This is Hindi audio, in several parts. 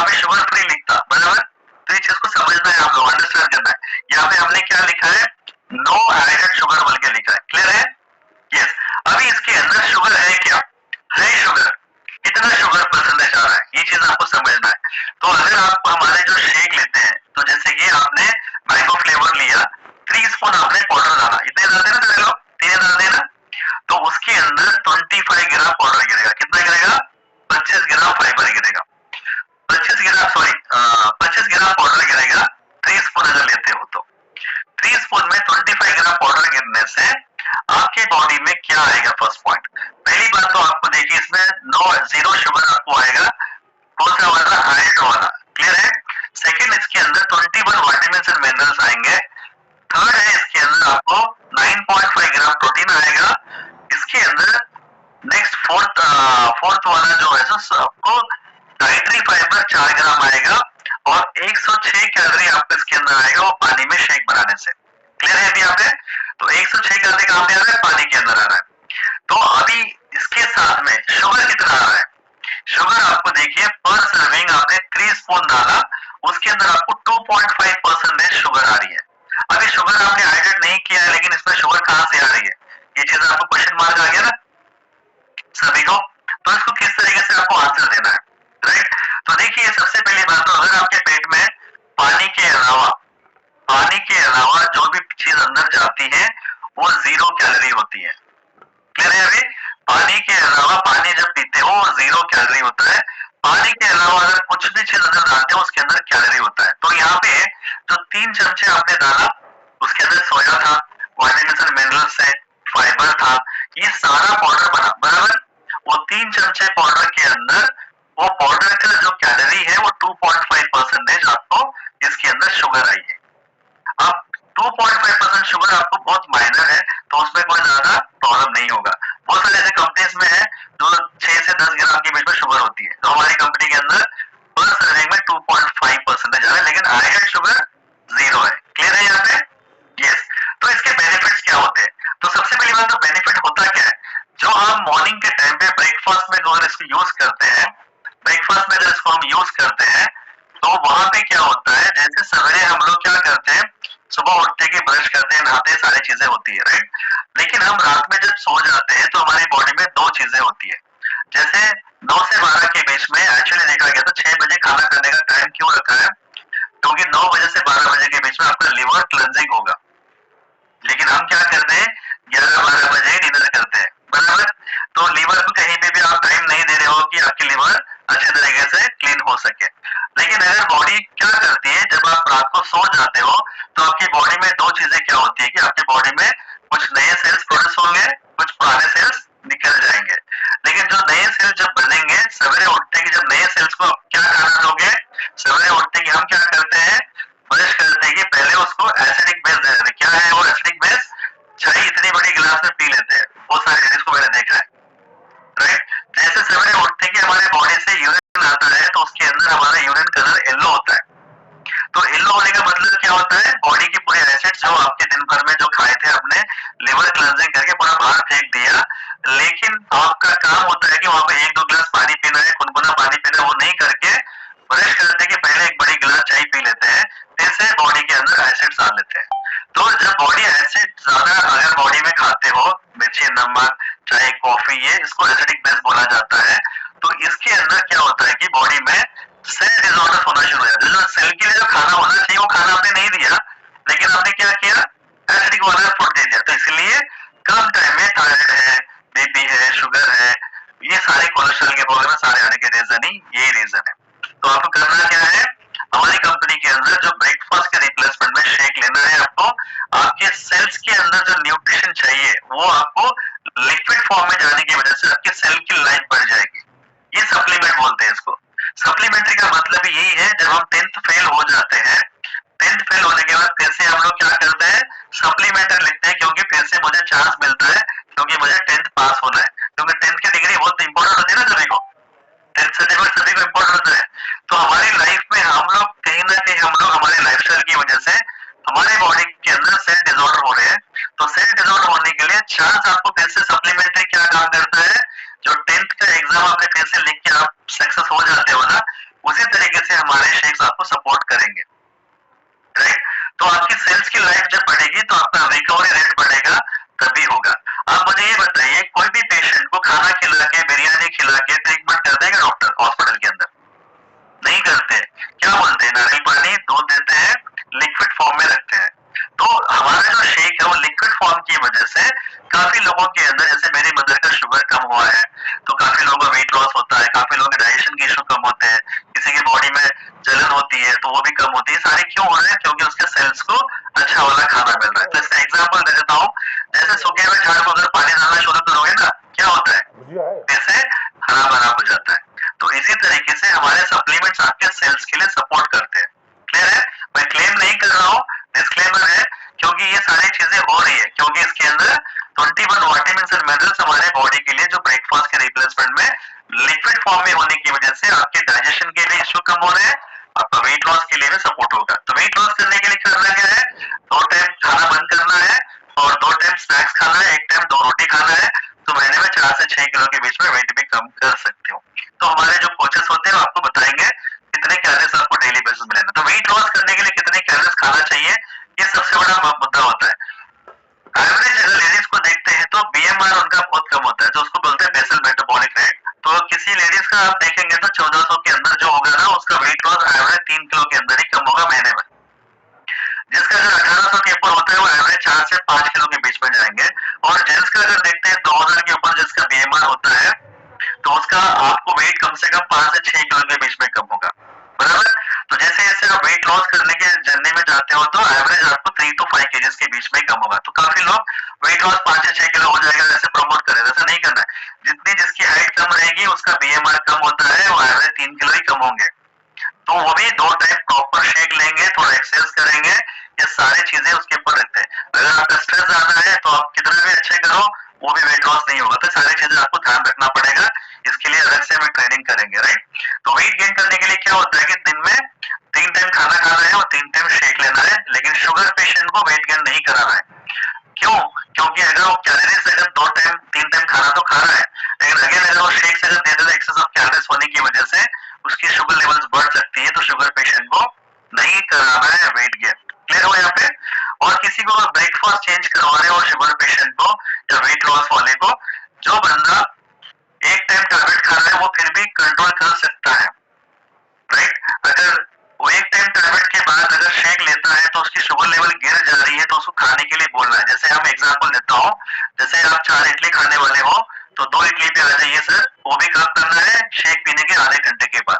यहाँ पे शुगर फ्री लिखता, बराबर। तो ये चीज को समझना है, आप लोग अंडरस्टैंड करना है। यहाँ पे हमने क्या लिखा है, नो एडेड शुगर बोल के लिखा है, क्लियर है? यस। अभी इसके अंदर शुगर है क्या, है शुगर, कितना शुगर परसेंटेज आ रहा है, ये चीज आपको समझना है। तो अगर आप हमारे जो शेक लेते हैं, तो जैसे कि आपने मैंगो फ्लेवर लिया, 3 स्पून आपने पाउडर डाला, इतने डालते ना सारे लोग, 3 डालते ना, तो उसके अंदर 25 ग्राम पाउडर गिरेगा, कितना गिरेगा, 25 ग्राम फाइबर गिरेगा, 25 ग्राम सॉरी 25 ग्राम पाउडर गिरेगा 3 स्पून अगर लेते हो तो। 3 स्पून में 25 ग्राम पाउडर गिरने से आपके बॉडी में क्या आएगा, फर्स्ट पॉइंट। पहली बात तो आपको देखिए इसमें जीरो शुगर आपको आएगा, कौन सा वाला, आयरन वाला, क्लियर है? सेकंड, इसके अंदर 21 विटामिन्स एंड मिनरल्स आएंगे। थर्ड है, इसके अंदर आपको 9.5 ग्राम प्रोटीन आएगा। इसके अंदर नेक्स्ट फोर्थ वाला जो है आपको डाइटरी फाइबर 4 ग्राम आएगा, और 106 कैलोरी आपको इसके अंदर आएगा, वो पानी में शेक बनाने से, क्लियर है अभी यहाँ पे? तो 106 कैलोरी कहाँ पे आ रहा है, पानी के अंदर आ रहा है। तो अभी इसके साथ में शुगर कितना आ रहा है, शुगर आपको देखिए पर सर्विंग आपने 3 स्पून डाला, उसके अंदर आपको 2.5% शुगर आ रही है। अभी शुगर आपने एडेड नहीं किया है, लेकिन इसमें शुगर कहाँ से आ रही है, ये चीज आपको क्वेश्चन मार्क आ गया ना सभी को। तो इसको किस तरीके से आपको आंसर देना है, राइट? तो देखिए सबसे पहली बात तो अगर आपके पेट में पानी के अलावा जो भी चीज अंदर जाती है वो 0 कैलोरी होती है, क्लियर है? अभी पानी के अलावा, पानी जब पीते हो वो 0 कैलोरी होता है। पानी के अलावा अगर कुछ भी चीज अंदर डालते हो उसके अंदर कैलोरी होता है। तो यहाँ पे जो 3 चमचे आपने डाला, उसके अंदर सोया था, विटामिन एंड मिनरल्स है, फाइबर था, ये सारा पाउडर बना, बराबर। वो 3 चमचे पाउडर के अंदर वो पाउडर का जो कैलोरी है वो 2.5% आपको इसके अंदर शुगर आई है। अब 2.5% शुगर आपको बहुत माइनर है, तो उसमें कोई ज्यादा प्रॉब्लम नहीं होगा। बहुत सारे ऐसे कंपनीज में है जो 6 से 10 ग्राम के बीच में शुगर होती है, तो हमारी कंपनी के अंदर पर सर्विंग में 2.5% आ रहा है, लेकिन आयरन शुगर 0 है, क्लियर है यहाँ पे? यस। तो इसके बेनिफिट्स क्या होते हैं? तो सबसे पहली बात तो बेनिफिट होता क्या है, जो हम मॉर्निंग के टाइम पे ब्रेकफास्ट में अगर इसको यूज करते हैं, ब्रेकफास्ट में अगर इसको हम यूज करते हैं, तो वहां पे क्या होता है, जैसे सवेरे हम लोग क्या करते हैं, सुबह उठते के ब्रश करते हैं, नहाते हैं, सारी चीजें होती है, राइट? लेकिन हम रात में जब सो जाते हैं तो हमारी बॉडी में 2 चीजें होती है। जैसे 9 से 12 के बीच में एक्चुअली देखा गया तो 6 बजे खाना खाने का टाइम क्यों रखा है, क्योंकि 9 बजे से 12 बजे के बीच में आपका लिवर क्लेंजिंग होगा। लेकिन हम क्या करते हैं, 11-12 बजे डिनर करते हैं, बराबर। तो लिवर को कहीं पे भी आप टाइम नहीं दे रहे हो कि आपकी लिवर अच्छे तरीके से क्लीन हो सके। लेकिन अगर बॉडी क्या करती है, जब आप रात को सो जाते हो तो आपकी बॉडी में 2 चीजें क्या होती है कि आपकी बॉडी में कुछ नए सेल्स प्रोड्यूस होंगे, कुछ पुराने सेल्स निकल जाएंगे। लेकिन जो नए सेल्स जब बनेंगे, सवेरे उठते कि जब नए सेल्स को क्या खाना दोगे, सवेरे उठते कि हम क्या करते हैं, ब्रश करते हैं कि पहले उसको एसिडिक बेस दे देते हैं। क्या है वो एसिडिक बेस, चाय इतनी बड़ी गिलास में पी लेते हैं, बहुत सारे लेडीज को मैंने देखा है, राइट? जैसे सवेरे उठते कि हमारे बॉडी से यूरिन आता है, तो उसके अंदर हमारा यूरिन कलर येलो होता है। तो येलो होने का मतलब क्या होता है, बॉडी की पूरी एसिड्स जो आपके दिन भर में जो खाए थे आपने, लिवर क्लेंजिंग करके पूरा बाहर फेंक दिया। लेकिन आपका काम होता है कि वहां पे 1-2 गिलास पानी पीना है, गुनगुना पानी पीना है, वो नहीं करके ब्रश करते कि पहले एक बड़ी गिलास चाय पी लेते हैं, फिर से बॉडी के अंदर एसिड्स डाल लेते हैं। तो जब बॉडी एसिड ज्यादा अगर बॉडी में खाते हो, मिर्ची, नमक, चाय, कॉफी, ये इसको एसिडिक बेस बोला जाता है। तो इसके अंदर क्या होता है कि बॉडी में सेल डिसऑर्डर होना शुरू हो जाता है। जो सेल के लिए जो खाना होना चाहिए वो खाना आपने नहीं दिया, लेकिन आपने क्या किया, एसिडिक वाला फूड दे दिया। तो इसलिए कम टाइम में थायराइड है, बीपी है, शुगर है, ये सारे कोलेस्ट्रॉल के प्रॉब्लम सारे आने के रीजन ही यही रीजन है। तो आपको करना क्या है, हमारी कंपनी के अंदर जो ब्रेकफास्ट के रिप्लेसमेंट में शेक लेना है आपको, आपके सेल्स के अंदर जो न्यूट्रिशन चाहिए वो आपको लिक्विड फॉर्म में जाने की वजह से आपके सेल की लाइफ बढ़ जाएगी। ये सप्लीमेंट बोलते हैं इसको। सप्लीमेंट्री का मतलब यही है, जब हम 10th फेल हो जाते हैं, 10th फेल होने के बाद फिर से हम लोग क्या करते हैं, सप्लीमेंट्री लिखते हैं, क्योंकि फिर से मुझे चांस मिलता है, क्योंकि मुझे 10th पास होना है, क्योंकि 10th की डिग्री बहुत इंपॉर्टेंट होती है ना सभी को, 10th सर्टिफिकेट सभी को इंपॉर्टेंट होता है। तो हमारी लाइफ में हम लोग कहीं ना कहीं हम लोग हमारे लाइफस्टाइल की वजह से हमारे बॉडी के अंदर सेल डिसऑर्डर हो रहे हैं। तो सेल डिसऑर्डर होने के लिए चांस आपको फिर से सप्लीमेंट्री क्या काम करता है, जो 10th का एग्जाम आपने फिर से लिख के आप सक्सेस हो जाते हो ना, उसी तरीके से करते हैं क्या डॉक्टर हॉस्पिटल के अंदर? नहीं करते। क्या बोलते हैं, नारियल पानी दूध देते हैं, लिक्विड फॉर्म में रखते हैं। तो हमारा जो शेक है वो लिक्विड फॉर्म की वजह से काफी लोगों के अंदर, जैसे मेरी मदर का शुगर कम हुआ है तो काफी लोगों का वेट लॉस होता है, काफी लोगों के डाइजेशन के इशू कम होते हैं, किसी की बॉडी में जलन होती है तो वो भी कम होती है। सारे क्यों हो रहे हैं? क्योंकि उसके सेल्स को अच्छा वाला खाना मिल रहा है। तो इसका एग्जाम्पल दे देता हूँ, जैसे सूखे हुए झाड़ को अगर पानी डालना शुरू करोगे ना, क्या होता है, जैसे हरा भरा हो जाता है। तो इसी तरीके से हमारे सप्लीमेंट्स आपके सेल्स के लिए सपोर्ट करते हैं। क्लियर है? मैं क्लेम नहीं कर रहा हूँ, डिस्क्लेमर है, क्योंकि ये सारी चीजें हो रही है, क्योंकि इसके अंदर 21 विटामिन्स एंड मिनरल्स हमारे बॉडी के लिए जो ब्रेकफास्ट के रिप्लेसमेंट में लिक्विड फॉर्म में होने की वजह से आपके डाइजेशन के लिए इश्यू कम हो रहे हैं, आपका वेट लॉस के लिए भी सपोर्ट होगा। तो वेट लॉस करने के लिए करना क्या है, 2 टाइम खाना बंद करना है और 2 टाइम स्नैक्स खाना है, 1 टाइम 2 रोटी खाना है। तो महीने में 4 से 6 किलो के बीच में वेट भी कम कर सकते हो। तो हमारे जो कोचेस होते हैं वो आपको बताएंगे कितने कैलोरीज आपको डेली बेसिस में लेना। तो वेट लॉस करने के लिए कितने कैलोरीज खाना चाहिए, ये सबसे बड़ा मुद्दा होता है। एवरेज अगर लेडीज को देखते हैं तो बीएमआर उनका बहुत कम होता है, जो उसको बोलते हैं बेसल मेटाबॉलिक रेट। तो किसी लेडीज का आप देखेंगे तो 1400 के अंदर जो होगा ना, उसका वेट लॉस एवरेज 3 किलो के अंदर ही कम होगा महीने में। जिसका अगर 1800 के ऊपर होता है वो एवरेज 4 से 5 किलो के बीच में जाएंगे। और जेंट्स का अगर देखते हैं 2000 के ऊपर जिसका बीएमआर होता है तो उसका आपको वेट कम से कम 5 से 6 किलो के बीच में कम होगा, बराबर। तो जैसे जैसे आप वेट लॉस करने के जर्नी में जाते हो तो एवरेज आपको 3 to 5 केजीज के बीच में कम होगा। तो काफी लोग वेट लॉस 5 से 6 किलो हो जाएगा जैसे प्रमोट करें, वैसा नहीं करना है। जितनी जिसकी हाइट कम रहेगी उसका बीएमआर कम होता है, वो एवरेज 3 किलो ही कम होंगे। तो वो भी 2 टाइम प्रॉपर शेक लेंगे, थोड़ा एक्सरसाइज करेंगे, ये सारी चीजें उसके ऊपर रखते हैं। अगर आपका स्ट्रेस ज्यादा है तो आप कितना भी अच्छे करो वो भी वेट लॉस नहीं होगा। तो सारी चीजें आपको ध्यान रखना पड़ेगा, इसके लिए अलग से हम ट्रेनिंग करेंगे, राइट। तो वेट गेन करने के लिए क्या होता है कि दिन में 3 टाइम खाना खाना है और 3 टाइम शेक लेना है, लेकिन शुगर पेशेंट को वेट गेन नहीं कराना है। क्यों? क्योंकि अगर वो कैलोरीज अगर 2 टाइम 3 टाइम खाना तो खा रहा है, लेकिन अगेन अगर वो शेक से अगर दे देता है, एक्सेस ऑफ कैलोरीज होने की वजह से उसकी शुगर लेवल्स बढ़ सकती है, तो शुगर पेशेंट को नहीं कराना है वेट गेन। क्लियर हो यहाँ पे? और किसी को ब्रेकफास्ट चेंज करवा रहे हो शुगर पेशेंट को या वेट लॉस वाले को, जो बंदा 1 टाइम टैबलेट खा रहा है वो फिर भी कंट्रोल कर सकता है, राइट। अगर वो 1 टाइम टैबलेट के बाद अगर शेक लेता है तो उसकी शुगर लेवल गिर जा रही है, तो उसको खाने के लिए बोलना है। जैसे हम एग्जांपल देता हूँ, जैसे आप 4 इडली खाने वाले हो तो 2 इडली पे आ जाइए सर, वो भी कब करना है, शेक पीने के आधे घंटे के बाद,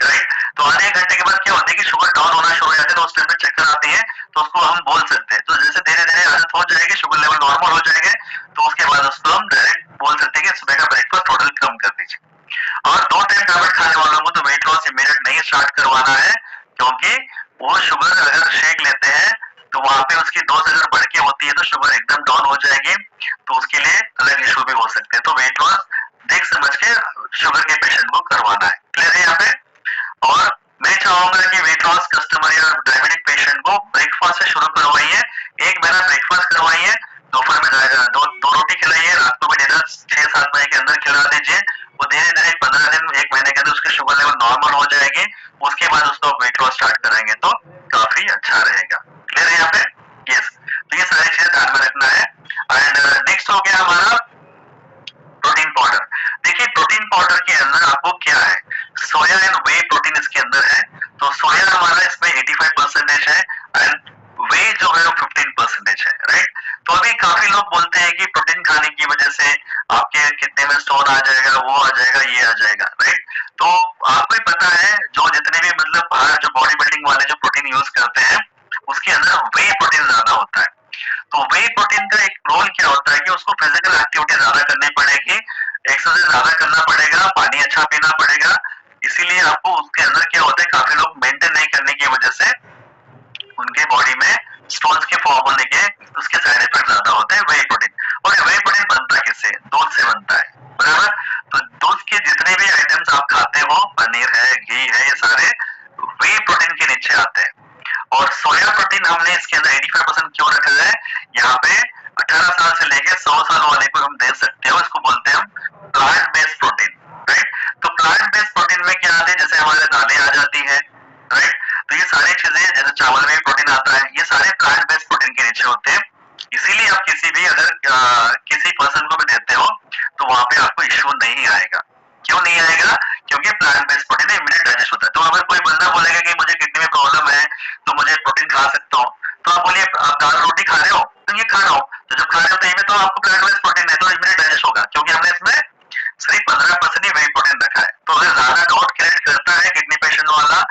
राइट। तो आधे घंटे के बाद क्या होता है कि शुगर डाउन होना शुरू हो जाता है, तो उस टाइम पे चक्कर आती है, तो उसको हम बोल सकते हैं। तो जैसे धीरे धीरे आदत हो जाएगी, शुगर लेवल नॉर्मल हो जाएंगे, तो उसके बाद उसको हम डायरेक्ट बोल सकते हैं कि सुबह का ब्रेकफास्ट टोटल कम कर दीजिए। और 2 टाइम टैबलेट खाने वालों को तो वेट लॉस इमीडिएट नहीं स्टार्ट करवाना है, क्योंकि वो शुगर अगर शेक लेते हैं तो वहां पे उसकी डोज अगर बढ़ के होती है तो शुगर एकदम डाउन हो जाएगी, तो उसके लिए अलग इशू भी हो सकते हैं। तो वेट लॉस देख समझ के शुगर के पेशेंट को करवाना है। क्लियर है यहाँ पे? और मैं चाहूंगा कि वेट लॉस कस्टमर या डायबिटिक पेशेंट को ब्रेकफास्ट से शुरू करवाइए, 1 महीना ब्रेकफास्ट करवाइए, दोपहर में 2 रोटी खिलाइए, रात को भी डिनर 6-7 बजे के अंदर खिला दीजिए। वो धीरे धीरे 15 दिन 1 महीने के अंदर उसकी शुगर लेवल नॉर्मल हो जाएगी, उसके बाद उसको वेट लॉस स्टार्ट करेंगे तो काफी अच्छा रहेगा। क्लियर है यहाँ पे? यस। तो ये सारी चीजें ध्यान में रखना है। एंड नेक्स्ट हो गया हमारा प्रोटीन पाउडर। देखिए प्रोटीन पाउडर के अंदर आपको क्या है, सोया एंड वे प्रोटीन इसके अंदर है। तो सोया हमारा इसमें 85% है एंड वे जो है वो 15% है, राइट। तो अभी काफी लोग बोलते हैं कि प्रोटीन खाने की वजह से आपके कितने में स्टोन आ जाएगा, वो आ जाएगा, ये आ जाएगा, राइट। तो आपको ही पता है जो जितने भी मतलब बाहर जो बॉडी बिल्डिंग वाले जो प्रोटीन यूज करते हैं उसके अंदर वे प्रोटीन ज्यादा होता है। तो वे प्रोटीन का एक रोल क्या होता है कि उसको फिजिकल एक्टिविटी ज्यादा करनी पड़ेगी, एक्सरसाइज ज्यादा करना पड़ेगा, पानी अच्छा पीना पड़ेगा। इसीलिए आपको उसके अंदर क्या होता है, काफी लोग मेंटेन नहीं करने की वजह से उनके बॉडी में स्टोन्स के फॉर्म होने के उसके साइड इफेक्ट ज्यादा होते हैं वे प्रोटीन। और वे प्रोटीन बनता किससे, दूध से बनता है, बराबर। तो दूध के जितने भी आइटम्स आप खाते हो, पनीर है, घी है, ये सारे वे प्रोटीन के नीचे आते हैं। और सोया प्रोटीन हमने इसके अंदर 85% क्यों रखा है, यहाँ पे 18 साल से लेके 100 साल वाले को हम दे सकते हो, इसको बोलते हैं हम प्लांट बेस्ड प्रोटीन, राइट। तो प्लांट बेस्ड प्रोटीन में क्या आते हैं, जैसे हमारे दालें आ जाती है, राइट। तो ये सारी चीजें, जैसे चावल में भी प्रोटीन आता है, ये सारे प्लांट बेस्ड प्रोटीन के नीचे होते हैं। इसीलिए आप किसी भी अगर किसी पर्सन को भी देते हो तो वहां पे आपको इश्यू नहीं आएगा। क्यों नहीं आएगा? क्योंकि plant based protein immediate digest होता है। तो अगर कोई बंदा बोलेगा कि मुझे किडनी में प्रॉब्लम है तो मुझे प्रोटीन खा सकता हूँ, तो आप बोलिए आप दाल रोटी खा रहे हो, तो ये खा रहा हूँ, तो जब खा रहे हो तो इसमें तो आपको प्लांट बेस्ड प्रोटीन है तो इमीडिएट डाइजेस्ट होगा, क्योंकि हमने इसमें सिर्फ 15% ही वे प्रोटीन रखा है। तो अगर ज्यादा डाउट क्रिएट करता है किडनी पेशेंट वाला,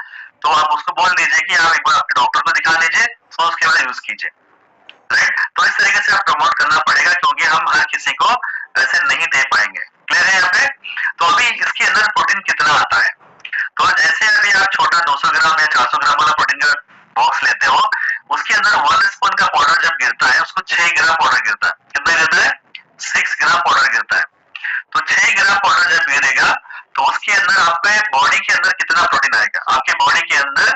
तो आप उसको बोल दीजिए कि आप एक बार आपके डॉक्टर को दिखा लीजिए, तो उसके बाद यूज कीजिए, राइट। तो इस तरीके से आप प्रमोट करना पड़ेगा, क्योंकि हम हर किसी को ऐसे नहीं दे पाएंगे। क्लियर है यहाँ पे? तो अभी इसके अंदर प्रोटीन कितना आता है, तो जैसे अभी आप छोटा 200 ग्राम या 400 ग्राम वाला प्रोटीन का बॉक्स लेते हो, उसके अंदर 1 स्पून का पाउडर जब गिरता है, उसको 6 ग्राम पाउडर गिरता है। कितना गिरता है? 6 ग्राम पाउडर गिरता है। तो 6 ग्राम पाउडर जब गिरेगा, तो उसके अंदर आपके बॉडी के अंदर कितना प्रोटीन आएगा? आपके बॉडी के अंदर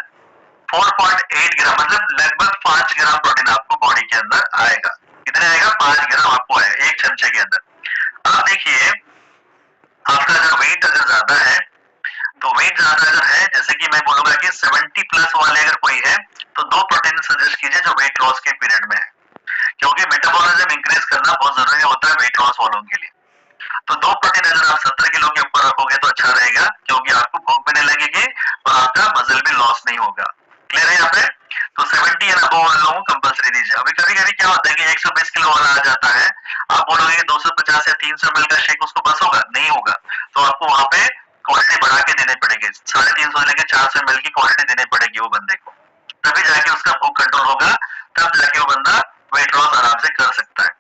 4.8 ग्राम, मतलब लगभग 5 ग्राम प्रोटीन आपको बॉडी के अंदर आएगा। कितने आएगा? 5 ग्राम आपको आएगा एक चमचे के अंदर। अब देखिए, आपका अगर वेट अगर ज्यादा है, तो वेट ज्यादा अगर है, जैसे कि मैं बोलूंगा कि 70 प्लस वाले अगर कोई है, तो 2 प्रोटीन सजेस्ट कीजिए जो वेट लॉस के पीरियड में है, क्योंकि मेटाबॉलिज्म इंक्रीज करना बहुत जरूरी होता है वेट लॉस वालों के लिए। तो 2 प्रोटीन अगर आप 70 किलो के ऊपर रखोगे तो अच्छा रहेगा, क्योंकि आपको भूख भी नहीं लगेगी और आपका मसल भी लॉस नहीं होगा। क्लियर है यहाँ पे? तो 70 एंड अबव वालों को कंपल्सरी दीजिए। अभी कभी कभी क्या होता है कि 120 किलो वाला आ जाता है, आप बोलोगे कि 250 या 300 ml का शेक उसको बस होगा, नहीं होगा, तो आपको वहां पे क्वांटिटी बढ़ा के देनी पड़ेगी, 350 से लेकर 400 ml की क्वांटिटी देनी पड़ेगी वो बंदे को, तभी जाके उसका भूख कंट्रोल होगा, तब जाके वो बंदा वेट लॉस आराम से कर सकता है।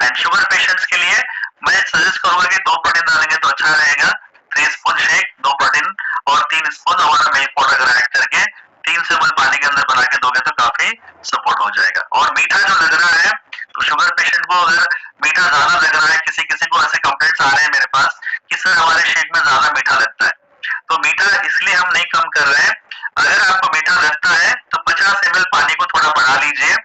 एंड शुगर पेशेंट्स के लिए मैं सजेस्ट करूंगा कि 2 प्रोटीन डालेंगे तो अच्छा रहेगा, 3 स्पून शेक, 2 प्रोटीन और 3 स्पून हमारा मिल्क पाउडर अगर ऐड करके 3 ml पानी के अंदर बना के दोगे तो काफी सपोर्ट हो जाएगा। और मीठा जो लग रहा है, तो शुगर पेशेंट को अगर मीठा ज्यादा लग रहा है, किसी किसी को ऐसे कंप्लेंट्स आ रहे हैं मेरे पास कि सर हमारे शेक में ज्यादा मीठा लगता है, तो मीठा इसलिए हम नहीं कम कर रहे हैं। अगर आपको मीठा लगता है तो 50 ml पानी को थोड़ा बढ़ा लीजिए,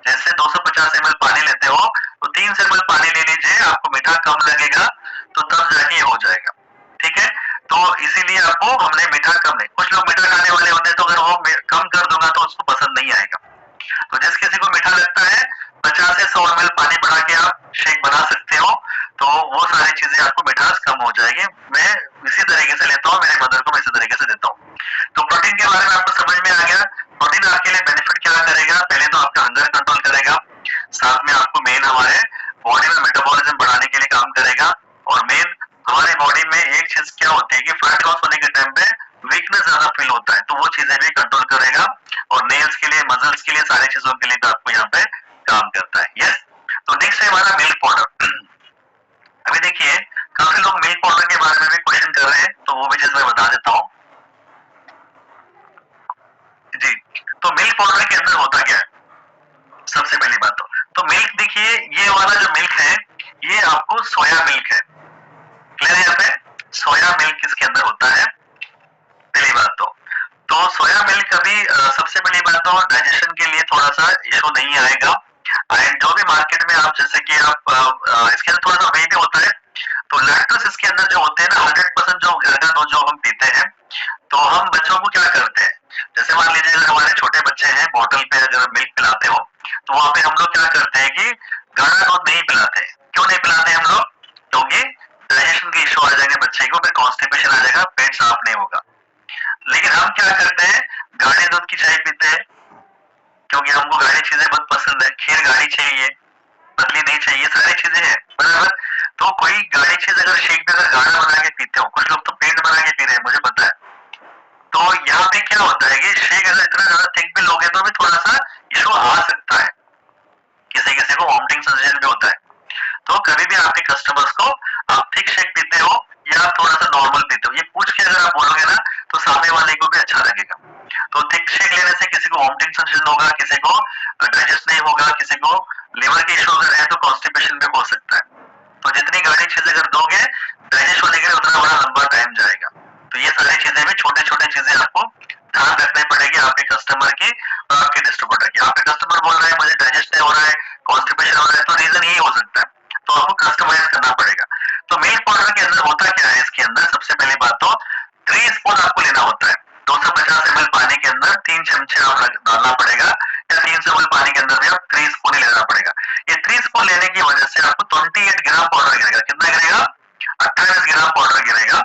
जैसे 250 ml पानी लेते हो तो 3 ml पानी ले लीजिए, आपको मीठा कम लगेगा, तो तब जाके हो जाएगा। ठीक है? तो इसीलिए आपको हमने मीठा कम नहीं, कुछ लोग मीठा खाने वाले होते हैं, तो अगर वो कम कर दूंगा तो उसको पसंद नहीं आएगा। तो जिस किसी को मीठा लगता है 50 से 100 ml पानी बढ़ा के आप शेक बना सकते हो, तो वो सारी चीजें आपको मिठास कम हो जाएगी। मैं इसी तरीके से लेता हूँ, मेरे मदर को मैं इसी तरीके से देता हूँ। तो प्रोटीन के बारे में आपको समझ में आ गया। प्रोटीन आपके लिए बेनिफिट क्या करेगा? पहले तो आपका हंगर कंट्रोल करेगा, साथ में आपको मेन हमारे बॉडी में मेटाबॉलिज्म बढ़ाने के लिए काम करेगा, और मेन हमारे बॉडी में एक चीज क्या होती है कि फैट लॉस होने के टाइम पे वीकनेस ज्यादा फील होता है, तो वो चीजें भी कंट्रोल करेगा, और नेल्स के लिए, मसल्स के लिए, सारी चीजों के लिए भी आपको यहाँ पे काम करता है। यस। तो नेक्स्ट है हमारा मिल्क पाउडर। अभी देखिए, काफी लोग मिल्क पाउडर के बारे में भी क्वेश्चन कर रहे हैं, तो वो भी चीज मैं बता देता हूँ जी। तो मिल्क पाउडर के अंदर होता क्या है? सबसे पहली बात तो मिल्क देखिए, ये वाला जो मिल्क है ये आपको सोया मिल्क है। क्लियर है यहाँ पे? सोया मिल्क इसके अंदर होता है, पहली बात तो सोया मिल्क अभी सबसे पहली बात तो डाइजेशन के लिए थोड़ा सा इशू नहीं आएगा। एंड जो भी मार्केट में आप, जैसे कि आप इसके अंदर थोड़ा सा वही भी होता है, तो लैक्टोज इसके अंदर जो होते हैं ना, 100% जो घर का दूध जो हम पीते हैं, तो हम बच्चों को क्या करते हैं, जैसे मान लीजिए अगर हमारे छोटे बच्चे हैं, बोतल पे अगर मिल्क पिलाते हो, तो वहां पे हम लोग क्या करते हैं कि गाढ़ा दूध नहीं पिलाते। क्यों नहीं पिलाते हम लोग? क्योंकि डाइजेशन के इशू आ जाएंगे बच्चे को, फिर कॉन्स्टिपेशन आ जाएगा, पेट साफ नहीं होगा। लेकिन हम क्या करते हैं, गाढ़े दूध की चाय पीते हैं, क्योंकि हमको गाढ़ी चीजें बहुत पसंद है, खीर गाढ़ी चाहिए, पतली नहीं चाहिए, सारी चीजें हैं, बराबर। तो कोई गाढ़ी चीज अगर शेक में अगर गाढ़ा बना के पीते हो, कुछ लोग तो पेंट बना के पी रहे हैं, मुझे पता है। तो यहाँ पे क्या होता है कि शेक अगर इतना ज्यादा थिक भी लोगे तो भी थोड़ा सा इशू आ सकता है, किसी किसी को वॉमिटिंग सेंसेशन भी होता है। तो कभी भी आपके कस्टमर्स को आप थिक शेक पीते हो या आप थोड़ा सा नॉर्मल पीते हो, ये पूछ के अगर आप बोलोगे ना, तो सामने वाले को भी अच्छा लगेगा। तो थिक शेक लेने से किसी को वॉमिटिंग सेंसेशन होगा, किसी को डाइजेस्ट नहीं होगा, किसी को लिवर के इशू अगर है तो कॉन्स्टिपेशन भी हो सकता है। तो जितनी गाढ़ी चीज अगर दोगे, डाइजेस्ट होने के लिए उतना बड़ा लंबा टाइम जाएगा। तो ये सारी चीजें भी, छोटे छोटे चीजें आपको ध्यान रखनी पड़ेगी आपके कस्टमर की और आपके डिस्ट्रीब्यूटर की। आपके कस्टमर बोल रहे हैं मुझे डाइजेस्ट नहीं हो रहा है, कॉन्स्टिपेशन हो रहा है, तो रीजन यही हो सकता है, तो आपको कस्टमाइज करना पड़ेगा। तो मिल्क पाउडर के अंदर होता क्या है, इसके अंदर सबसे पहली बात तो 3 स्पून आपको लेना होता है। 250 ml पानी के अंदर 3 चमचे आप डालना पड़ेगा, या 300 ml पानी के अंदर भी आप 3 स्पून ही लेना पड़ेगा। ये 3 स्पून लेने की वजह से आपको 28 ग्राम पाउडर गिरेगा। कितना गिरेगा? 28 ग्राम पाउडर गिरेगा।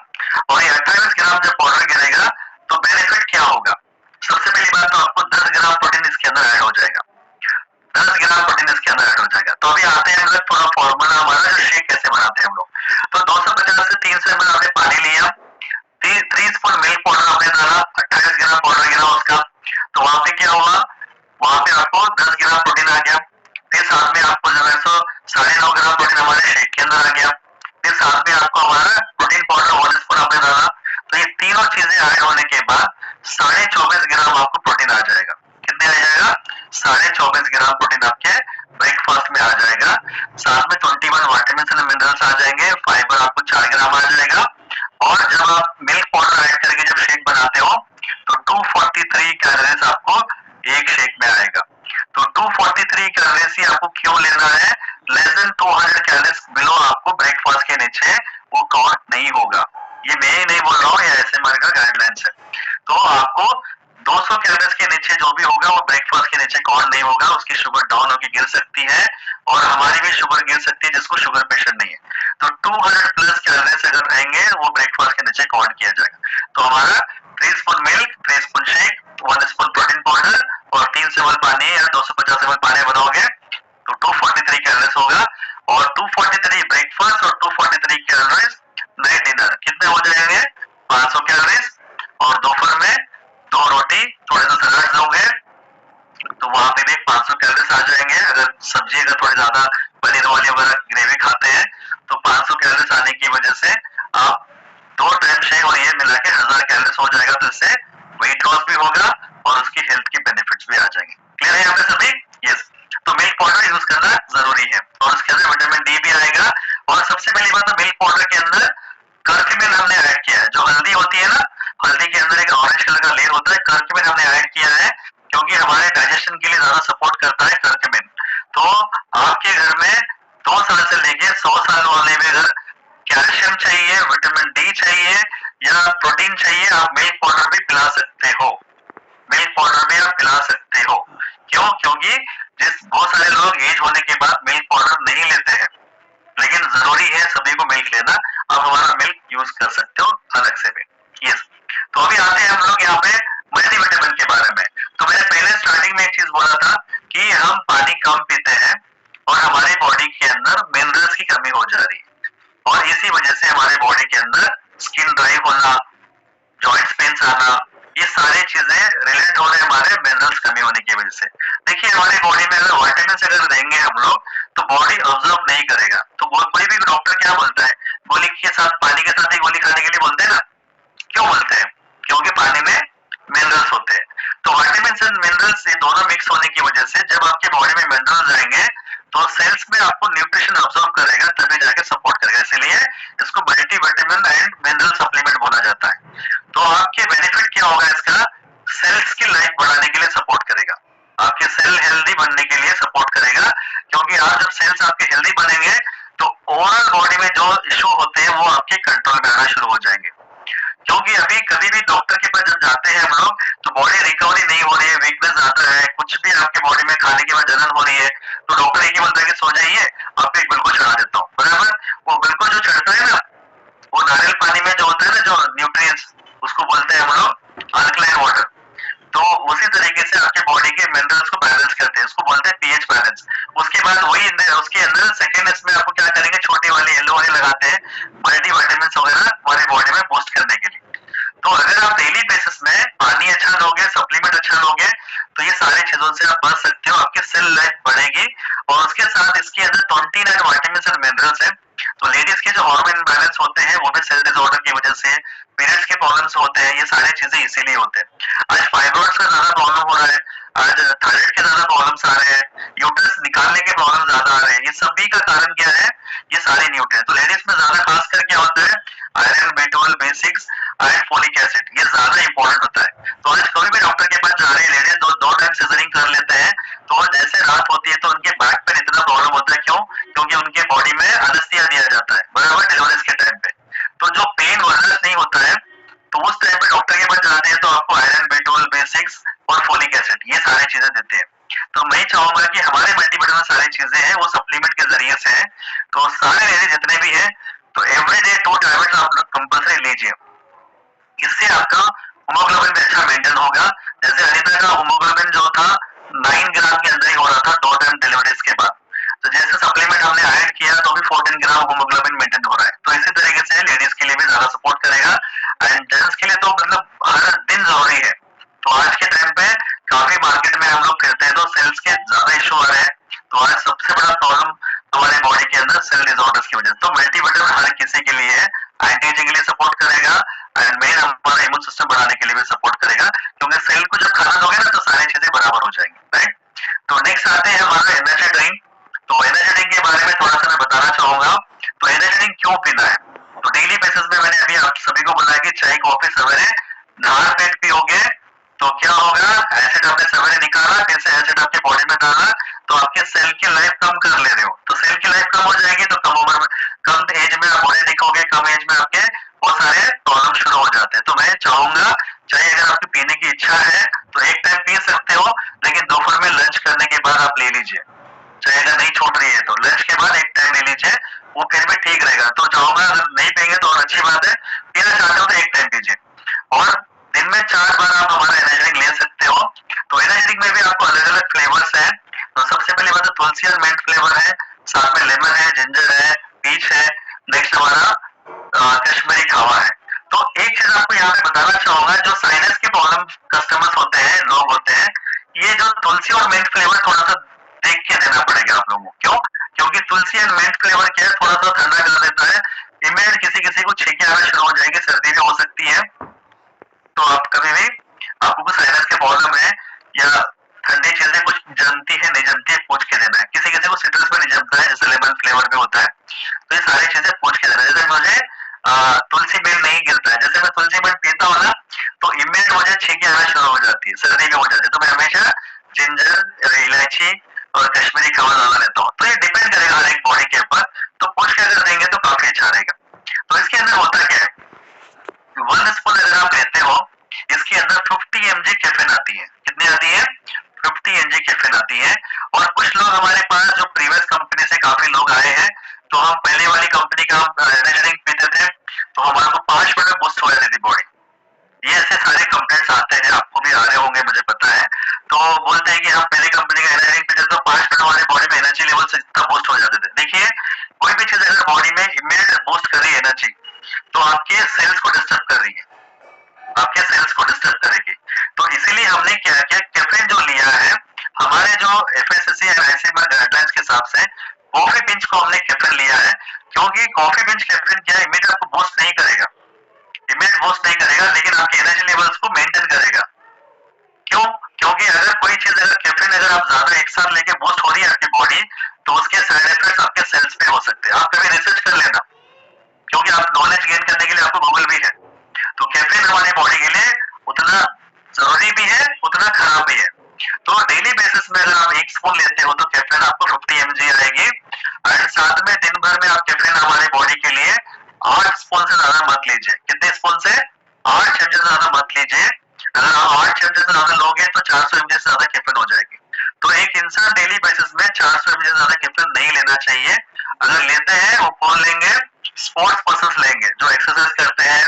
तीनों चीजें ऐड होने के बाद 24.5 ग्राम आपको प्रोटीन आ जाएगा। कितने आ जाएगा? 24.5 ग्राम प्रोटीन आपके ब्रेकफास्ट में आ जाएगा। साथ में 21 विटामिन एंड मिनरल्स आ जाएंगे, फाइबर आपको 4 ग्राम आ जाएगा। और जब आप मिल्क पाउडर ऐड करके जब शेक बनाते हो तो 243 कैलोरीज आपको एक शेक में आएगा। तो 243 कैलोरीज ही आपको क्यों लेना है? लेस देन 200 कैलोरीज बिलो आपको ब्रेकफास्ट के नीचे वो काउंट नहीं होगा। ये मैं ही नहीं बोल रहा हूँ, ये ऐसे हमारे का गाइडलाइंस है। तो आपको 200 कैलोरीज के नीचे जो भी होगा वो ब्रेकफास्ट के नीचे काउंट नहीं होगा, उसकी शुगर डाउन होकर गिर सकती है और हमारी भी शुगर गिर सकती है जिसको शुगर पेशेंट नहीं है। तो 200 प्लस कैलोरीज अगर रहेंगे वो ब्रेकफास्ट के नीचे काउंट किया जाएगा। तो हमारा 3 spoon milk, 3 spoon shake, 1 spoon protein powder और 3 ml पानी या 250 ml पानी बनाओगे तो 243 कैलोरीज होगा। और 243 ब्रेकफास्ट और 243 कैलोरीज नाइट डिनर कितने हो जाएंगे? 500 कैलोरीज। और दोपहर में 2 रोटी, थोड़े से सलाद दोगे तो वहां पे भी 500 कैलोरीज आ जाएंगे। अगर सब्जी अगर थोड़ी ज्यादा पनीर वाली वगैरह ग्रेवी खाते हैं तो 500 कैलोरीज आने की वजह से आप 2 टाइम शेक और ये मिला के 1000 कैलोरीज हो जाएगा। तो इससे वेट लॉस भी होगा और उसकी हेल्थ की बेनिफिट्स भी आ जाएंगे। क्लियर है यहाँ पे सभी? यस। तो मिल्क पाउडर यूज करना जरूरी है और उसके अंदर विटामिन डी भी आएगा। और सबसे पहली बात तो मिल्क पाउडर के अंदर कर्क्यूमिन हमने ऐड किया है। जो हल्दी होती है ना, हल्दी के अंदर एक ऑरेंज कलर का लेयर होता है, कर्क्यूमिन हमने ऐड किया है क्योंकि हमारे डाइजेशन के लिए ज्यादा सपोर्ट करता है कर्क्यूमिन। तो आपके घर में 2 साल से लेके 100 साल वाले में अगर कैल्शियम चाहिए, विटामिन डी चाहिए या प्रोटीन चाहिए, आप मिल्क पाउडर भी पिला सकते हो। मिल्क पाउडर भी आप पिला सकते हो। क्यों? क्योंकि बहुत सारे लोग एज होने के बाद मिल्क पाउडर नहीं लेते हैं, लेकिन जरूरी है सभी को मिल्क लेना। आप हमारा मिल्क यूज कर सकते हो अलग से भी। यस। तो अभी आते हैं हम लोग यहाँ पे मल्टीविटामिन के बारे में। तो मैंने पहले स्टार्टिंग में एक चीज बोला था कि हम पानी कम पीते हैं और हमारी बॉडी के अंदर मिनरल्स की कमी हो जा रही है और इसी वजह से हमारे बॉडी के अंदर स्किन ड्राई होना, जॉइंट्स पेन्स आना, ये सारी चीजें रिलेट हो रहे हैं हमारे मिनरल्स कमी होने की वजह से। देखिए हमारी बॉडी में अगर विटामिन अगर देंगे हम लोग तो बॉडी ऑब्जर्व नहीं करेगा। तो कोई भी डॉक्टर क्या बोलता है? गोली के साथ, पानी के साथ ही गोली खाने के लिए बोलते हैं ना। क्यों बोलते हैं? क्योंकि पानी में मिनरल्स होते हैं। तो विटामिन एंड मिनरल्स ये दोनों मिक्स होने की वजह से जब आपके बॉडी में मिनरल्स जाएंगे तो सेल्स में आपको न्यूट्रिशन ऑब्जर्व करेगा, तभी जाके सपोर्ट करेगा। इसलिए इसको मल्टीविटामिन एंड मिनरल सप्लीमेंट बोला जाता है। तो आपके बेनिफिट क्या होगा इसका? सेल्स की लाइफ बढ़ाने के लिए सपोर्ट करेगा, आपके सेल हेल्दी बनने के लिए सपोर्ट करेगा। क्योंकि आज जब सेल्स आपके हेल्दी बनेंगे तो ओवरऑल बॉडी में जो इश्यू होते हैं वो आपके कंट्रोल में आना शुरू हो जाएंगे। क्योंकि अभी कभी भी डॉक्टर के पास जब जाते हैं हम लोग तो बॉडी रिकवरी नहीं हो रही है, वीकनेस आता है, कुछ भी आपके बॉडी में खाने के बाद जलन हो रही है, तो डॉक्टर एक ही बोलता है कि सो जाइए, आपको एक ग्लूकोज चढ़ा देता हूँ। बराबर? वो ग्लूकोज जो चढ़ता है ना, वो नारियल पानी में जो होता है ना, जो न्यूट्रिएंट्स, उसको बोलते हैं हम लोग अल्कलाइन वाटर। तो उसी तरीके से आपके बॉडी के मिनरल्स को बैलेंस करते हैं, उसको बोलते हैं पीएच बैलेंस। उसके बाद वही उसके अंदर सेकेंड इसमें आपको क्या करेंगे, छोटी वाली येलो वाली लगाते हैं मल्टीविटामिन वगैरह हमारी बॉडी में बूस्ट करने के लिए। तो अगर आप डेली बेसिस में पानी अच्छा लोगे, सप्लीमेंट अच्छा लोगे तो ये सारी चीजों से आप बच सकते हो, आपकी सेल लाइफ बढ़ेगी। और उसके साथ इसके अंदर 29 विटामिन और मिनरल्स हैं। तो लेडीज के जो हार्मोन इम्बैलेंस होते हैं वो भी सेल डिसऑर्डर की वजह से, पीरियड्स के प्रॉब्लम्स होते हैं, ये सारी चीजें इसीलिए होते हैं। आज फाइब्रॉइड्स का ज्यादा प्रॉब्लम हो रहा है, आज थायराइड के ज्यादा प्रॉब्लम्स आ रहे हैं, यूट्रस निकालने के प्रॉब्लम ज्यादा आ रहे हैं। ये सभी का कारण क्या है? ये सारे न्यूट्रिएंट। तो लेडीज में ज्यादा खासकर क्या होता है? Iron, B12, B6 and folic acid, ये ज्यादा इंपॉर्टेंट होता है। तो आज कभी भी डॉक्टर के पास जा रहे हैं लेडीज, दो टाइम सिजरिंग कर लेते हैं तो जैसे रात होती है तो उनके बैक पे इतना प्रॉब्लम होता है। क्यों? क्योंकि उनके बॉडी में एनेस्थीसिया दिया जाता है, बराबर, डिलीवरीज के टाइम पे। तो जो पेन वर्जस नहीं होता है तो उस टाइम पे डॉक्टर के पास जाते हैं तो आपको आयरन, B12, B6 और फोलिक एसिड, ये सारी चीजें देते हैं। तो मैं चाहूंगा कि हमारे मल्टीविटामिन सारी चीजें हैं वो सप्लीमेंट के जरिए से है। तो सारे लेडीज जितने भी है तो एवरीडे 2 टैबलेट्स आप कंपल्सरी लीजिए। इससे आपका होमोग्लोबिन भी अच्छा मेंटेन होगा। जैसे अनिता का होमोग्लोबिन जो था 9 ग्राम के अंदर ही हो रहा था 2 टाइम डिलीवरीज के बाद, तो जैसे सप्लीमेंट हमने ऐड किया तो भी 14 ग्राम होमोग्लोबिन मेंटेन हो रहा है। तो इसी तरीके से लेडीज के लिए भी ज्यादा सपोर्ट करेगा एंड जेंट्स के लिए तो मतलब हर दिन जरूरी है। तो आज के टाइम पे काफी मार्केट में हम लोग फिरते हैं तो सेल्स के ज्यादा इशू आ रहे हैं। तो आज सबसे बड़ा प्रॉब्लम हमारे बॉडी के अंदर सेल डिसऑर्डर्स की वजह से। तो मल्टीविटामिन हर किसी के लिए है, एंटी एजिंग के लिए सपोर्ट करेगा एंड मेन हमारा आप सभी को बुलाएंगे चाय कॉफी सवेरे नहा पेट पियोगे तो क्या होगा, एसिड आपने सवेरे निकाला फिर से एसिड आपके बॉडी में डाला तो आपके सेल की लाइफ कम कर ले रहे हो, तो सेल की लाइफ कम हो जाएगी तो कम उम्र में कम एज में आप बूढ़े दिखोगे, कम एज में आपके बहुत सारे प्रॉब्लम शुरू हो जाते हैं। तो मैं चाहूंगा चाहे अगर आपकी पीने की इच्छा है तो एक टाइम पी सकते हो, लेकिन दोपहर में लंच करने के बाद आप ले लीजिए, चाहे अगर नहीं छूट रही है तो लंच के बाद एक टाइम ले लीजिए, वो फिर भी ठीक रहेगा। तो चाहूंगा अगर नहीं पियेंगे तो और अच्छी बात है, पीना चाहते हो तो एक टाइम पीजिए और दिन में 4 बार आप हमारा एनर्जी ड्रिंक ले सकते हो। तो एनर्जी ड्रिंक में भी आपको अलग अलग फ्लेवर्स हैं। तो सबसे पहले बात तुलसी और मिंट फ्लेवर है, साथ में लेमन है, जिंजर है, पीच है, नेक्स्ट हमारा कश्मीरी खावा है। तो एक चीज आपको यहाँ पे बताना चाहूंगा, जो साइनस के प्रॉब्लम कस्टमर्स होते हैं, लोग होते हैं, ये जो तुलसी और मिंट फ्लेवर थोड़ा सा देख के देना पड़ेगा आप लोगों को। क्यों? क्योंकि तुलसी एंड मिंट फ्लेवर क्या है, थोड़ा सा ठंडा कर देता है, इमीडिएट किसी किसी को छींके आना शुरू हो जाएगी, सर्दी भी हो सकती है। तो आप कभी भी आपको कुछ साइनस के प्रॉब्लम है या ठंडी चीजें कुछ जमती है नहीं जमती है पूछ के देना है, किसी किसी को सिट्रस में नहीं जमता है जैसे लेमन फ्लेवर में होता है, तो ये सारी चीजें पूछ के देना है। जैसे मुझे तुलसी मिंट नहीं गिरता है, जैसे मैं तुलसी मिंट पीता हूँ ना तो इमीडिएट मुझे छींके आना शुरू हो जाती है, सर्दी भी हो जाती है, तो मैं हमेशा जिंजर, इलायची और कश्मीरी खावा ज्यादा लेता हूँ। तो ये डिपेंड करेगा हर एक बॉडी के ऊपर, तो पूछ के अगर देंगे तो काफी अच्छा रहेगा। तो इसके अंदर होता क्या है, 1 स्पून अगर आप लेते हो इसके अंदर 50 mg कैफीन आती है। कितनी आती है? 50 mg कैफीन आती है। और कुछ लोग हमारे पास जो प्रीवियस कंपनी से काफी लोग आए हैं, तो हम पहले वाली कंपनी का एनर्जी ड्रिंक पीते थे तो हमारे को 5 मिनट में बूस्ट हो जाती थी बॉडी। ये ऐसे सारे कंप्लेंट्स आते हैं, आपको भी आ रहे होंगे मुझे पता है। तो बोलते हैं कि हम पहले कंपनी का एनर्जी ड्रिंक पीते तो 5 मिनट हमारे बॉडी में एनर्जी लेवल से इतना बूस्ट हो जाते थे। देखिए कोई भी चीज अगर बॉडी में इमीडिएट बूस्ट कर रही है एनर्जी, तो आपके सेल्स को डिस्टर्ब कर रही है, आपके सेल्स को डिस्टर्ब करेगी। तो इसीलिए हमने क्या किया, कैफीन जो लिया है हमारे जो एफएसएससी और आईसीएमआर गाइडलाइंस के हिसाब से कॉफी पिंच को हमने कैफीन लिया है, क्योंकि कॉफी पिंच कैफीन क्या है, इमीडिएट आपको बूस्ट नहीं करेगा, इमीडिएट बूस्ट नहीं करेगा, लेकिन आपके एनर्जी लेवल्स को मेंटेन करेगा। क्यों? क्योंकि अगर कोई चीज अगर कैफीन अगर आप ज्यादा एक साथ लेके बूस्ट हो रही है आपकी बॉडी, तो उसके साइड इफेक्ट्स आपके सेल्स पे हो सकते हैं। आप कभी रिसर्च कर लेना, क्योंकि आप नॉलेज गेन करने के लिए आपको गूगल भी है। तो कैफीन हमारी बॉडी के लिए उतना जरूरी भी है, उतना खराब भी है। तो डेली बेसिस में अगर आप 1 स्पून लेते हो तो कैफीन आपको 50 mg आएगी, और साथ में दिन भर में आप कैफीन हमारी बॉडी के लिए 8 स्पून से ज्यादा मत लीजिए। कितने स्पून से? 8 चम्मच से ज्यादा मत लीजिए। अगर आप 8 चम्मच से ज्यादा लोगे तो 400 mg से ज्यादा कैफीन हो जाएगी। तो एक इंसान डेली बेसिस में 400 mg से ज्यादा कैफीन नहीं लेना चाहिए। अगर लेते हैं वो कौन लेंगे? स्पोर्ट्स पर्सन लेंगे, जो एक्सरसाइज करते हैं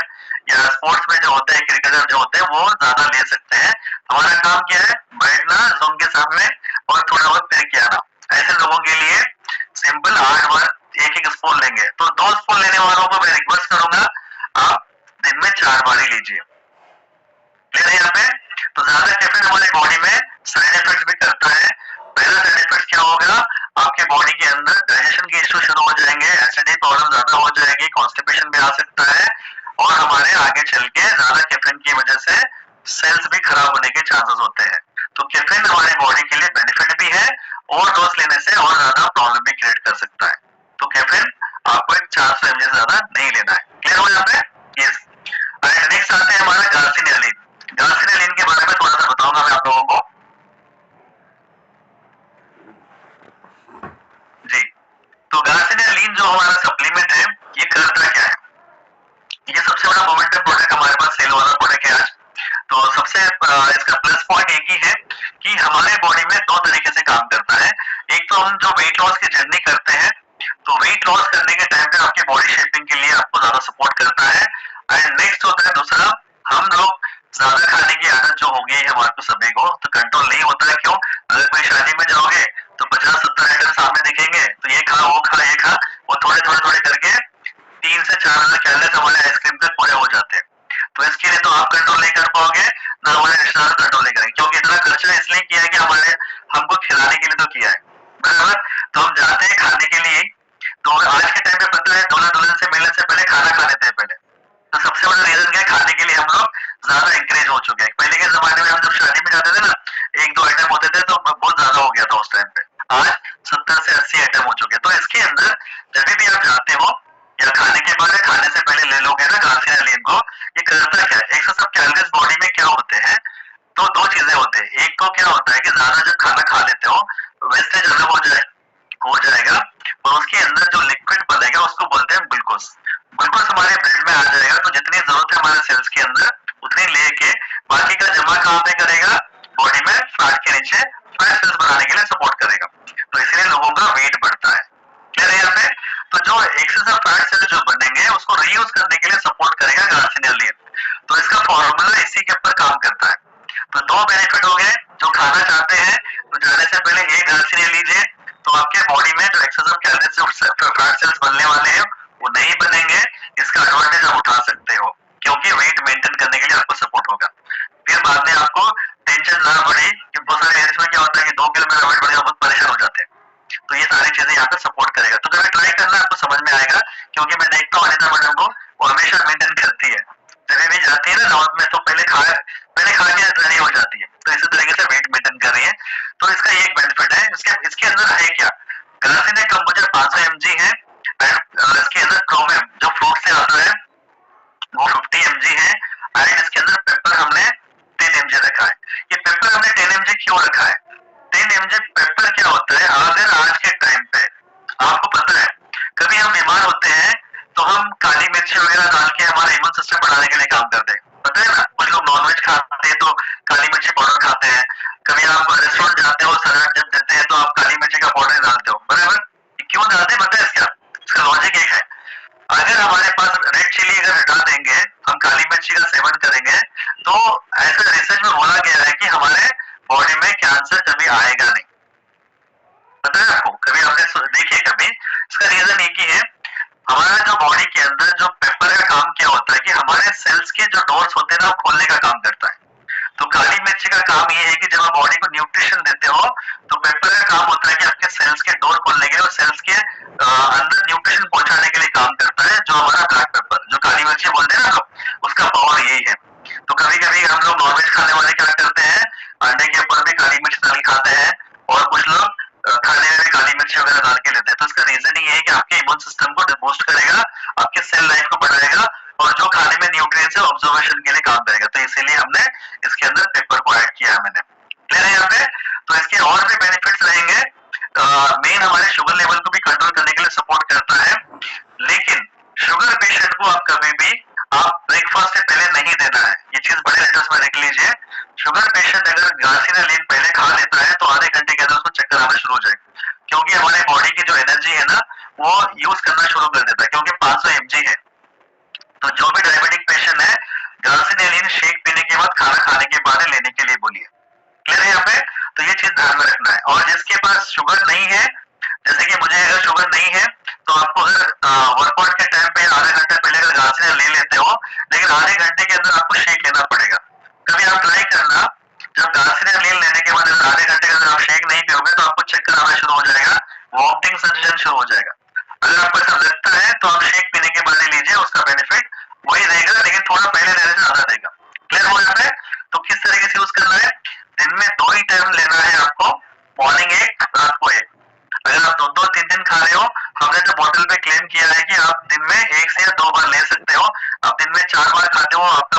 या स्पोर्ट्स में जो होते हैं, क्रिकेटर जो होते हैं वो ज्यादा ले सकते हैं। हमारा काम क्या है? बैठना जूम के सामने और थोड़ा बहुत तैर के आना। ऐसे लोगों के लिए सिंपल 8 बार 1-1 स्पून लेंगे। तो 2 स्पून लेने वालों को मैं रिक्वेस्ट करूंगा आप दिन में 4 बार ही लीजिए। क्लियर है यहाँ पे? तो ज्यादा कैफीन हमारे बॉडी में साइड इफेक्ट भी करता है। पहला साइड इफेक्ट क्या होगा, आपके बॉडी के अंदर डाइजेशन के इश्यू शुरू हो जाएंगे, एसिडिटी प्रॉब्लम ज्यादा हो जाएगी, कॉन्स्टिपेशन भी आ सकता है, और हमारे आगे चल के ज्यादा कैफीन की वजह से सेल्स भी खराब होने के चांसेस होते हैं। तो कैफीन हमारे बॉडी के लिए बेनिफिट भी है, और डोज लेने से और ज्यादा प्रॉब्लम भी क्रिएट कर सकता है। तो कैफीन आपको एक 400 mg से ज्यादा नहीं लेना है। क्लियर हो यहाँ पे? यस। नेक्स्ट आते हैं हमारा गार्सिनियालिन। गार्सिनियालिन के बारे में थोड़ा सा बताऊंगा मैं आप लोगों को। जी, तो गार्सिनियालिन जो हमारा सप्लीमेंट है, ये करता क्या है? ये सबसे बड़ा मोमेंटम प्रोडक्ट हमारे पास सेल वाला प्रोडक्ट है आज। तो सबसे इसका प्लस पॉइंट एक ही है कि हमारे बॉडी में 2 तरीके से काम करता है। एक तो हम जो वेट लॉस की जर्नी करते हैं, तो वेट लॉस करने के टाइम पे आपकी बॉडी शेपिंग के लिए आपको ज्यादा सपोर्ट करता है। एंड नेक्स्ट होता है दूसरा, हम लोग ज्यादा खाने की आदत जो हो गई है हमारे को सभी को, तो कंट्रोल नहीं होता है। क्यों? अगर कोई शादी में जाओगे तो 50-70 आइटम सामने दिखेंगे, तो ये खा वो खा ये खा, वो थोड़े थोड़े थोड़े करके 3 से 4,000 कैलोरीज हमारे आइसक्रीम तक पूरे हो जाते हैं। तो इसके लिए तो आप कंट्रोल नहीं कर पाओगे, ना हमारे रिश्तेदार कंट्रोल नहीं करेंगे, क्योंकि इतना खर्चा इसलिए किया है कि हमारे हमको खिलाने के लिए तो किया है, बराबर। तो हम जाते हैं खाने के लिए, तो आज के टाइम पे पता है दूल्हा दुल्हन से मिलने से पहले खाना खा लेते हैं पहले। तो सबसे बड़ा रीजन क्या है? खाने के लिए हम लोग ज्यादा इंकरेज हो चुके हैं। पहले के जमाने में हम जब शादी में जाते थे ना, 1-2 आइटम होते थे तो बहुत ज्यादा हो गया था उस टाइम पे। आज 70 से 80 आइटम हो चुके हैं। तो इसके अंदर जब भी आप जाते हो या खाने के बाद खाने से पहले ले लोगे ना गार्सिनियालिन, फॉर्मूला इसी के ऊपर काम करता है। तो दो बेनिफिट हो गए, जो खाना चाहते हैं तो जाने से पहले एक ग्लासीनिया लीजिए, तो आपके बॉडी में जो excess of calories fat cells बनने वाले हैं वो नहीं बनेंगे, इसका एडवांटेज आप उठा सकते हो क्योंकि वेट मेंटेन करने के लिए आपको सपोर्ट होगा। फिर बाद में आपको टेंशन ना बढ़े कि बहुत सारे एरिया में क्या होता है कि 2 किलो मेरा वेट बढ़ेगा, बहुत परेशान हो जाते हैं। तो ये सारी चीजें यहाँ पे सपोर्ट करेगा। तो कभी ट्राई करना, आपको समझ में आएगा, क्योंकि मैं देखता हूँ अनिता मैडम को, वो हमेशा मेंटेन करती है। जब भी जाती है ना नॉर्थ में तो पहले खा के रेडी हो जाती है, तो इसी तरीके से वेट मेंटेन कर रही है। तो इसका ये एक बेनिफिट है। इसके अंदर है क्या, ग्लासीनिया कंबोजा 500 mg है एंड इसके अंदर क्रोमियम जो फ्रूट से आता है वो 50 mg है एंड इसके अंदर पेपर हमने 10 mg रखा है। ये पेपर हमने 10 mg क्यों रखा है? 10 mg पेपर क्या होता है, अगर आज के टाइम पे आपको पता है कभी हम बीमार होते हैं तो हम काली मिर्च वगैरह डाल के हमारा इम्यून सिस्टम बढ़ाने के लिए काम करते हैं, पता है ना। कुछ लोग नॉनवेज खाते हैं तो काली मिर्ची पाउडर खाते हैं, कभी आप रेस्टोरेंट जाते हो सलाद जब देते हैं तो आप काली मिर्ची का पाउडर डालते हो, बराबर। क्यों डालते हैं पता है इसका लॉजिक एक है, अगर हमारे पास रेड चिली अगर हटा देंगे, हम काली मिर्ची का सेवन करेंगे, तो ऐसा रिसर्च में बोला गया है कि हमारे बॉडी में कैंसर कभी आएगा नहीं। पता है आपको, कभी आपने देखिए कभी, इसका रीजन एक ही है, हमारा जो बॉडी के अंदर जो पेपर का काम क्या होता है कि हमारे सेल्स के जो डोर्स होते हैं ना वो खोलने का काम करता है। तो काली मिर्ची का काम ये है कि जब आप बॉडी को न्यूट्रिशन देते हो तो पेपर का काम होता है कि आपके सेल्स के डोर खोलने के और सेल्स के अंदर न्यूट्रिशन पहुंचाने के लिए काम करता है। जो हमारा ब्लैक पेपर जो काली मिर्ची बोलते हैं ना लोग, उसका पावर यही है। तो कभी कभी हम लोग नॉनवेज खाने वाले क्या करते हैं, अंडे के ऊपर भी काली मिर्च डाल खाते हैं और कुछ लोग खाने में काली मिर्च वगैरह डाल के लेते हैं। तो इसका रीजन ये है कि आपके इम्यून सिस्टम को बूस्ट करेगा, आपके सेल लाइफ को बढ़ाएगा और जो खाने में न्यूट्रिएंट्स है ऑब्जर्वेशन के लिए काम करेगा। तो इसीलिए हमने इसके अंदर पेपर को ऐड किया है मैंने, क्लियर है यहाँ पे। तो इसके और भी बेनिफिट्स रहेंगे। मेन हमारे शुगर लेवल को भी कंट्रोल करने के लिए सपोर्ट करता है। लेकिन शुगर पेशेंट को आप कभी भी आप ब्रेकफास्ट से पहले नहीं देना है, ये चीज बड़े लेटर्स में लिख लीजिए। शुगर पेशेंट अगर ग्लासीनिया लीन पहले खा लेता है तो आधे घंटे के अंदर उसको चक्कर आना शुरू हो जाएगा, क्योंकि हमारे बॉडी की जो एनर्जी है ना वो यूज करना शुरू कर देता है, क्योंकि 500 mg है। तो जो भी डायबिटिक पेशेंट है, ग्लासीनिया लीन शेक पीने के बाद, खाना खाने के बाद लेने के लिए बोलिए, क्लियर है यहाँ पे। तो ये चीज ध्यान में रखना है। और जिसके पास शुगर नहीं है, जैसे कि मुझे अगर शुगर नहीं है तो आपको अगर वर्कआउट के टाइम पे आधा घंटा पहले अगर ग्लासीनिया ले लेते हो, लेकिन आधे घंटे के अंदर आपको शेक लेना पड़ेगा। कभी आप ट्राई करना, जब ग्लासीनिया लीन लेने के बाद अगर आधे घंटे के अंदर आप शेक नहीं पियोगे तो आपको चक्कर आना शुरू हो जाएगा, वॉमिटिंग सेंसेशन शुरू हो जाएगा। अगर आपको ऐसा लगता है तो आप शेक पीने के बाद ले लीजिए, उसका बेनिफिट वही रहेगा, लेकिन थोड़ा पहले लेने से ज्यादा देगा। क्लियर हो जाता है। तो किस तरीके से यूज करना है, दिन में 2 ही टाइम लेना है आपको, मॉर्निंग एक, रात को एक। अगर आप 2-2, 3 खा रहे हो, हमने जो बोतल पे क्लेम किया है कि आप दिन में 1 से या 2 बार ले सकते हो। आप दिन में 4 बार खाते हो, आपका